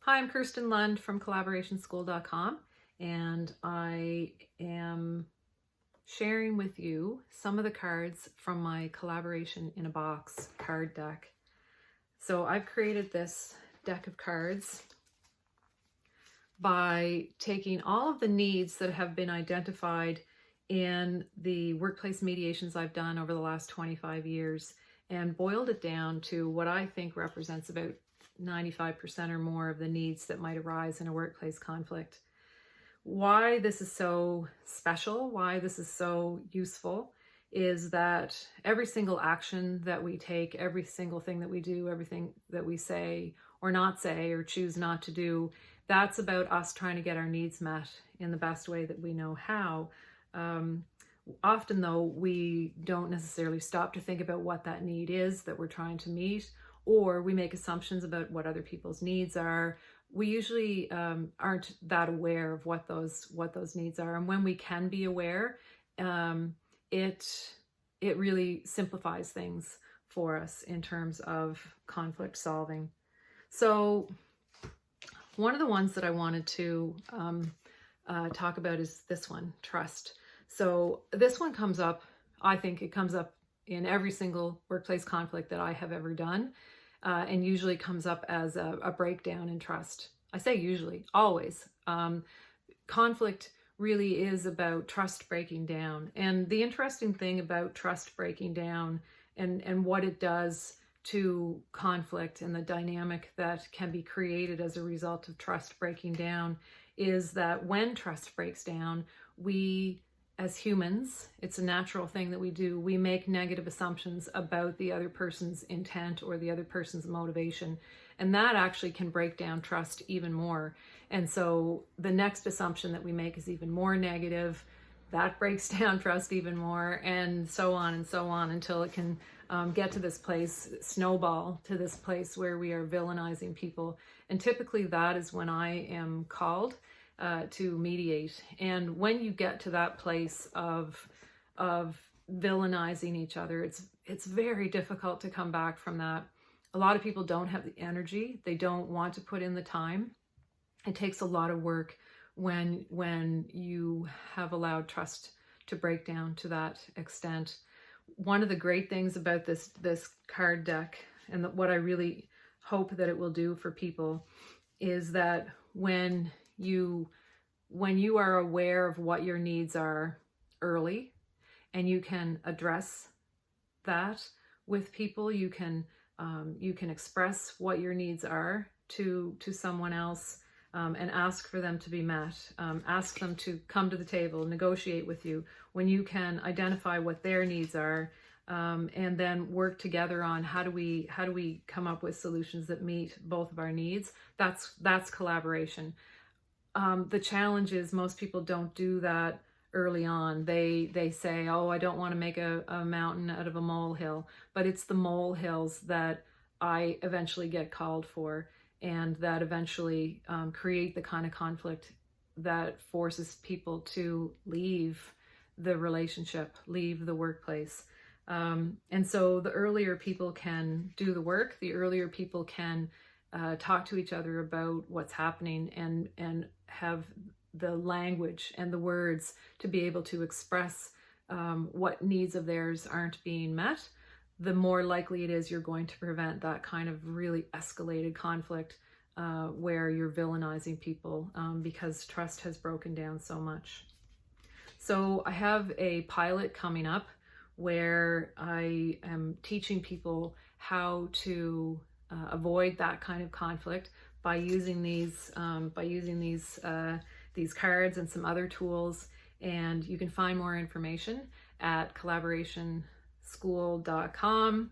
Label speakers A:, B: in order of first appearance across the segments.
A: Hi, I'm Kirsten Lund from collaborationschool.com, and I am sharing with you some of the cards from my Collaboration in a Box card deck. So I've created this deck of cards by taking all of the needs that have been identified in the workplace mediations I've done over the last 25 years and boiled it down to what I think represents about 95% or more of the needs that might arise in a workplace conflict. Why this is so special, why this is so useful, is that every single action that we take, every single thing that we do, everything that we say or not say or choose not to do, that's about us trying to get our needs met in the best way that we know how. Often though, we don't necessarily stop to think about what that need is that we're trying to meet, or we make assumptions about what other people's needs are. We usually aren't that aware of what those needs are. And when we can be aware, it really simplifies things for us in terms of conflict solving. So one of the ones that I wanted to talk about is this one, trust. So this one comes up, I think it comes up in every single workplace conflict that I have ever done, and usually comes up as a breakdown in trust. I say usually, always. Conflict really is about trust breaking down. And the interesting thing about trust breaking down and what it does to conflict and the dynamic that can be created as a result of trust breaking down is that when trust breaks down, we as humans, it's a natural thing that we do. We make negative assumptions about the other person's intent or the other person's motivation. And that actually can break down trust even more. And so the next assumption that we make is even more negative. That breaks down trust even more, and so on until it can get to this place, snowball to this place where we are villainizing people. And typically that is when I am called to mediate. And when you get to that place of villainizing each other, it's very difficult to come back from that. A lot of people don't have the energy. They don't want to put in the time. It takes a lot of work when you have allowed trust to break down to that extent. One of the great things about this card deck, and what I really hope that it will do for people, is that when you are aware of what your needs are early, and you can address that with people, you can express what your needs are to someone else, and ask for them to be met, ask them to come to the table, negotiate with you. When you can identify what their needs are, and then work together on how do we come up with solutions that meet both of our needs, that's collaboration. The challenge is most people don't do that early on. They say, oh, I don't want to make a mountain out of a molehill, but it's the molehills that I eventually get called for, and that eventually create the kind of conflict that forces people to leave the relationship, leave the workplace. And so the earlier people can do the work, the earlier people can talk to each other about what's happening and have the language and the words to be able to express what needs of theirs aren't being met, the more likely it is you're going to prevent that kind of really escalated conflict where you're villainizing people because trust has broken down so much. So I have a pilot coming up where I am teaching people how to avoid that kind of conflict by using these cards and some other tools. And you can find more information at collaborationschool.com,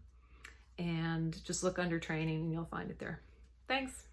A: and just look under training and you'll find it there. Thanks.